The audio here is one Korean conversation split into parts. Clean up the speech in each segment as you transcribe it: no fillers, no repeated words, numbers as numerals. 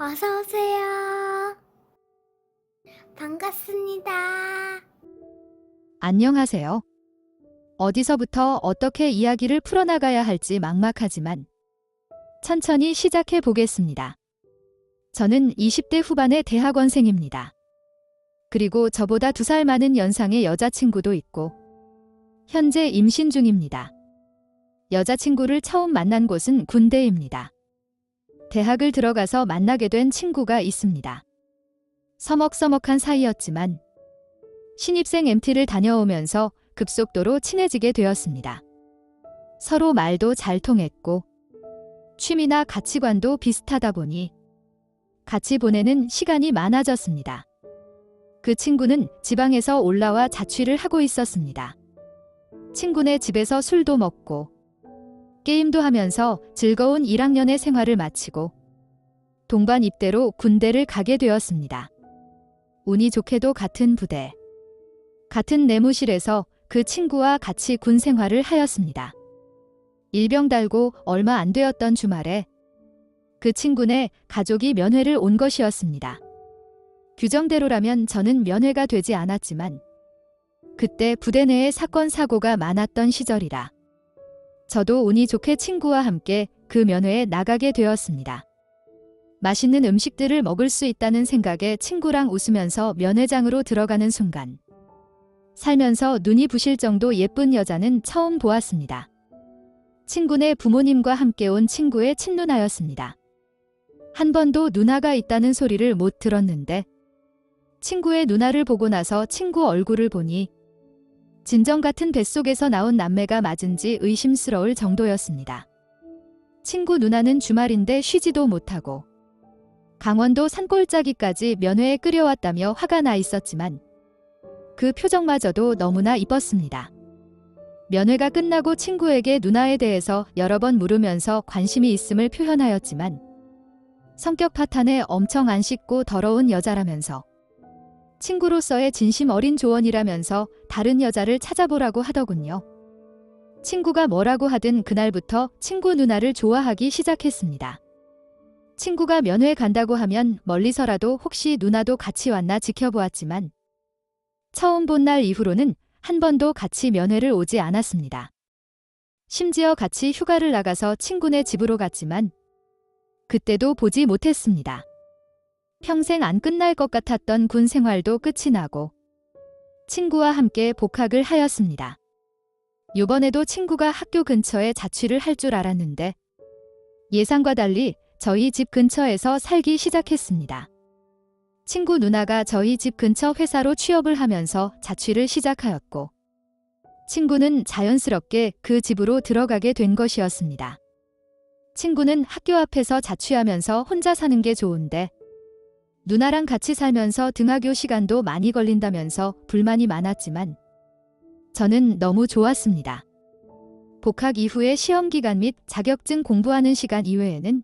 어서 오세요. 반갑습니다. 안녕하세요. 어디서부터 어떻게 이야기를 풀어나가야 할지 막막하지만 천천히 시작해 보겠습니다. 저는 20대 후반의 대학원생입니다. 그리고 저보다 2살 많은 연상의 여자친구도 있고 현재 임신 중입니다. 여자친구를 처음 만난 곳은 군대입니다. 대학을 들어가서 만나게 된 친구가 있습니다. 서먹서먹한 사이였지만 신입생 MT를 다녀오면서 급속도로 친해지게 되었습니다. 서로 말도 잘 통했고 취미나 가치관도 비슷하다 보니 같이 보내는 시간이 많아졌습니다. 그 친구는 지방에서 올라와 자취를 하고 있었습니다. 친구네 집에서 술도 먹고 게임도 하면서 즐거운 1학년의 생활을 마치고 동반 입대로 군대를 가게 되었습니다. 운이 좋게도 같은 부대, 같은 내무실에서 그 친구와 같이 군 생활을 하였습니다. 일병 달고 얼마 안 되었던 주말에 그 친구네 가족이 면회를 온 것이었습니다. 규정대로라면 저는 면회가 되지 않았지만 그때 부대 내에 사건 사고가 많았던 시절이라 저도 운이 좋게 친구와 함께 그 면회에 나가게 되었습니다. 맛있는 음식들을 먹을 수 있다는 생각에 친구랑 웃으면서 면회장으로 들어가는 순간 살면서 눈이 부실 정도 예쁜 여자는 처음 보았습니다. 친구네 부모님과 함께 온 친구의 친누나였습니다. 한 번도 누나가 있다는 소리를 못 들었는데 친구의 누나를 보고 나서 친구 얼굴을 보니 진정 같은 뱃속에서 나온 남매가 맞은지 의심스러울 정도였습니다. 친구 누나는 주말인데 쉬지도 못하고 강원도 산골짜기까지 면회에 끌여왔다며 화가 나 있었지만 그 표정마저도 너무나 이뻤습니다. 면회가 끝나고 친구에게 누나에 대해서 여러 번 물으면서 관심이 있음을 표현하였지만 성격 파탄에 엄청 안 씻고 더러운 여자라면서 친구로서의 진심 어린 조언이라면서 다른 여자를 찾아보라고 하더군요. 친구가 뭐라고 하든 그날부터 친구 누나를 좋아하기 시작했습니다. 친구가 면회 간다고 하면 멀리서라도 혹시 누나도 같이 왔나 지켜보았지만 처음 본 날 이후로는 한 번도 같이 면회를 오지 않았습니다. 심지어 같이 휴가를 나가서 친구네 집으로 갔지만 그때도 보지 못했습니다. 평생 안 끝날 것 같았던 군 생활도 끝이 나고 친구와 함께 복학을 하였습니다. 이번에도 친구가 학교 근처에 자취를 할 줄 알았는데 예상과 달리 저희 집 근처에서 살기 시작했습니다. 친구 누나가 저희 집 근처 회사로 취업을 하면서 자취를 시작하였고 친구는 자연스럽게 그 집으로 들어가게 된 것이었습니다. 친구는 학교 앞에서 자취하면서 혼자 사는 게 좋은데 누나랑 같이 살면서 등하교 시간도 많이 걸린다면서 불만이 많았지만 저는 너무 좋았습니다. 복학 이후의 시험 기간 및 자격증 공부하는 시간 이외에는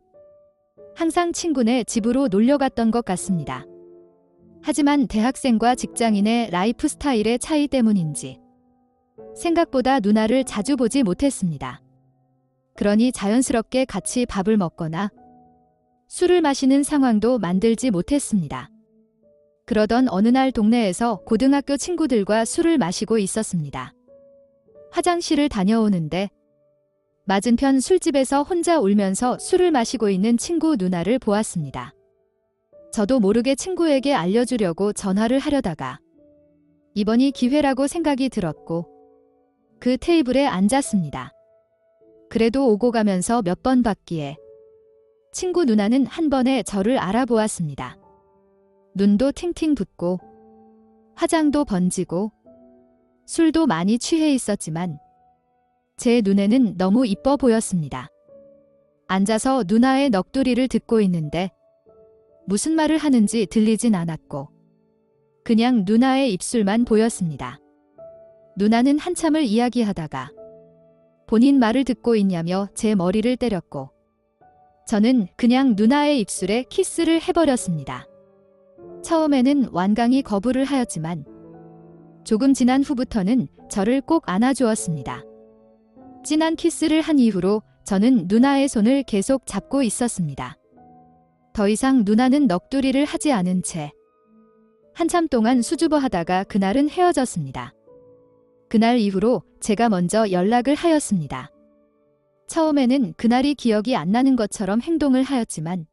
항상 친구네 집으로 놀려 갔던 것 같습니다. 하지만 대학생과 직장인의 라이프 스타일의 차이 때문인지 생각보다 누나를 자주 보지 못했습니다. 그러니 자연스럽게 같이 밥을 먹거나 술을 마시는 상황도 만들지 못했습니다. 그러던 어느 날 동네에서 고등학교 친구들과 술을 마시고 있었습니다. 화장실을 다녀오는데 맞은편 술집에서 혼자 울면서 술을 마시고 있는 친구 누나를 보았습니다. 저도 모르게 친구에게 알려주려고 전화를 하려다가 이번이 기회라고 생각이 들었고 그 테이블에 앉았습니다. 그래도 오고 가면서 몇 번 봤기에 친구 누나는 한 번에 저를 알아보았습니다. 눈도 팅팅 붓고 화장도 번지고 술도 많이 취해 있었지만 제 눈에는 너무 이뻐 보였습니다. 앉아서 누나의 넋두리를 듣고 있는데 무슨 말을 하는지 들리진 않았고 그냥 누나의 입술만 보였습니다. 누나는 한참을 이야기하다가 본인 말을 듣고 있냐며 제 머리를 때렸고 저는 그냥 누나의 입술에 키스를 해버렸습니다. 처음에는 완강히 거부를 하였지만 조금 지난 후부터는 저를 꼭 안아주었습니다. 진한 키스를 한 이후로 저는 누나의 손을 계속 잡고 있었습니다. 더 이상 누나는 넋두리를 하지 않은 채 한참 동안 수줍어 하다가 그날은 헤어졌습니다. 그날 이후로 제가 먼저 연락을 하였습니다. 처음에는 그날이 기억이 안 나는 것처럼 행동을 하였지만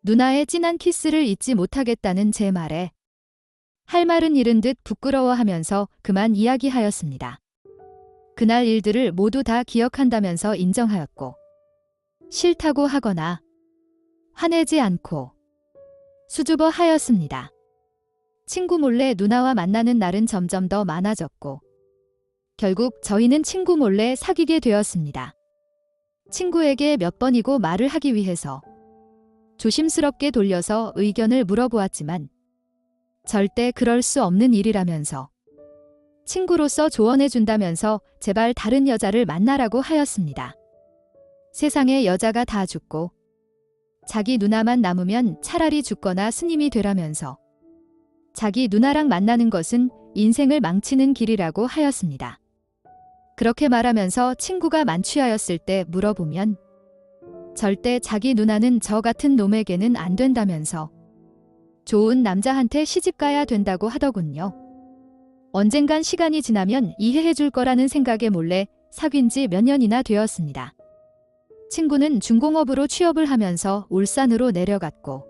누나의 진한 키스를 잊지 못하겠다는 제 말에 할 말은 잃은 듯 부끄러워하면서 그만 이야기하였습니다. 그날 일들을 모두 다 기억한다면서 인정하였고 싫다고 하거나 화내지 않고 수줍어 하였습니다. 친구 몰래 누나와 만나는 날은 점점 더 많아졌고 결국 저희는 친구 몰래 사귀게 되었습니다. 친구에게 몇 번이고 말을 하기 위해서 조심스럽게 돌려서 의견을 물어보았지만 절대 그럴 수 없는 일이라면서 친구로서 조언해준다면서 제발 다른 여자를 만나라고 하였습니다. 세상에 여자가 다 죽고 자기 누나만 남으면 차라리 죽거나 스님이 되라면서 자기 누나랑 만나는 것은 인생을 망치는 길이라고 하였습니다. 그렇게 말하면서 친구가 만취하였을 때 물어보면 절대 자기 누나는 저 같은 놈에게는 안 된다면서 좋은 남자한테 시집가야 된다고 하더군요. 언젠간 시간이 지나면 이해해 줄 거라는 생각에 몰래 사귄 지 몇 년이나 되었습니다. 친구는 중공업으로 취업을 하면서 울산으로 내려갔고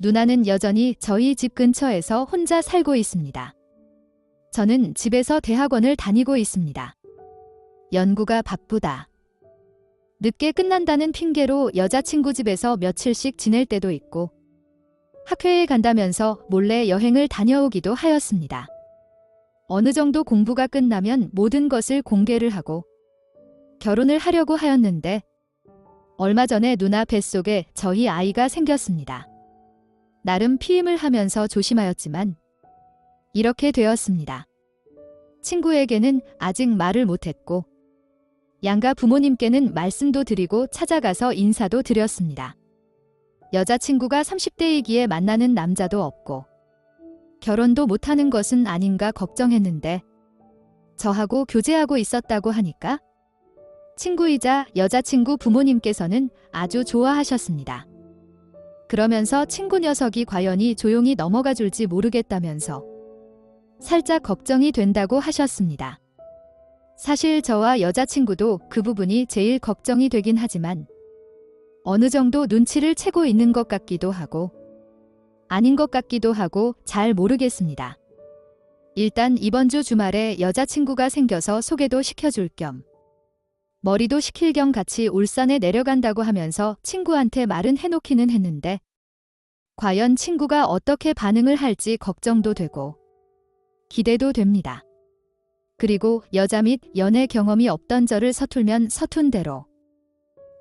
누나는 여전히 저희 집 근처에서 혼자 살고 있습니다. 저는 집에서 대학원을 다니고 있습니다. 연구가 바쁘다. 늦게 끝난다는 핑계로 여자친구 집에서 며칠씩 지낼 때도 있고 학회에 간다면서 몰래 여행을 다녀오기도 하였습니다. 어느 정도 공부가 끝나면 모든 것을 공개를 하고 결혼을 하려고 하였는데 얼마 전에 누나 뱃속에 저희 아이가 생겼습니다. 나름 피임을 하면서 조심하였지만 이렇게 되었습니다. 친구에게는 아직 말을 못했고 양가 부모님께는 말씀도 드리고 찾아가서 인사도 드렸습니다. 여자친구가 30대이기에 만나는 남자도 없고 결혼도 못하는 것은 아닌가 걱정했는데 저하고 교제하고 있었다고 하니까 친구이자 여자친구 부모님께서는 아주 좋아하셨습니다. 그러면서 친구 녀석이 과연히 조용히 넘어가 줄지 모르겠다면서 살짝 걱정이 된다고 하셨습니다. 사실 저와 여자친구도 그 부분이 제일 걱정이 되긴 하지만 어느 정도 눈치를 채고 있는 것 같기도 하고 아닌 것 같기도 하고 잘 모르겠습니다. 일단 이번 주 주말에 여자친구가 생겨서 소개도 시켜줄 겸 머리도 식힐 겸 같이 울산에 내려간다고 하면서 친구한테 말은 해놓기는 했는데 과연 친구가 어떻게 반응을 할지 걱정도 되고 기대도 됩니다. 그리고 여자 및 연애 경험이 없던 저를 서툴면 서툰 대로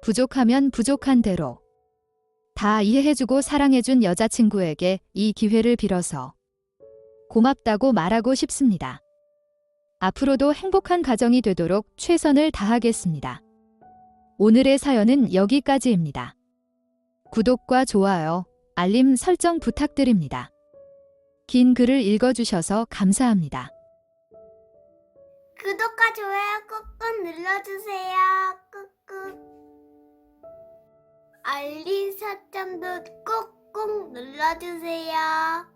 부족하면 부족한 대로 다 이해해주고 사랑해준 여자친구에게 이 기회를 빌어서 고맙다고 말하고 싶습니다. 앞으로도 행복한 가정이 되도록 최선을 다하겠습니다. 오늘의 사연은 여기까지입니다. 구독과 좋아요, 알림 설정 부탁드립니다. 긴 글을 읽어주셔서 감사합니다. 구독과 좋아요 꾹꾹 눌러주세요. 꾹꾹. 알림 설정도 꾹꾹 눌러주세요.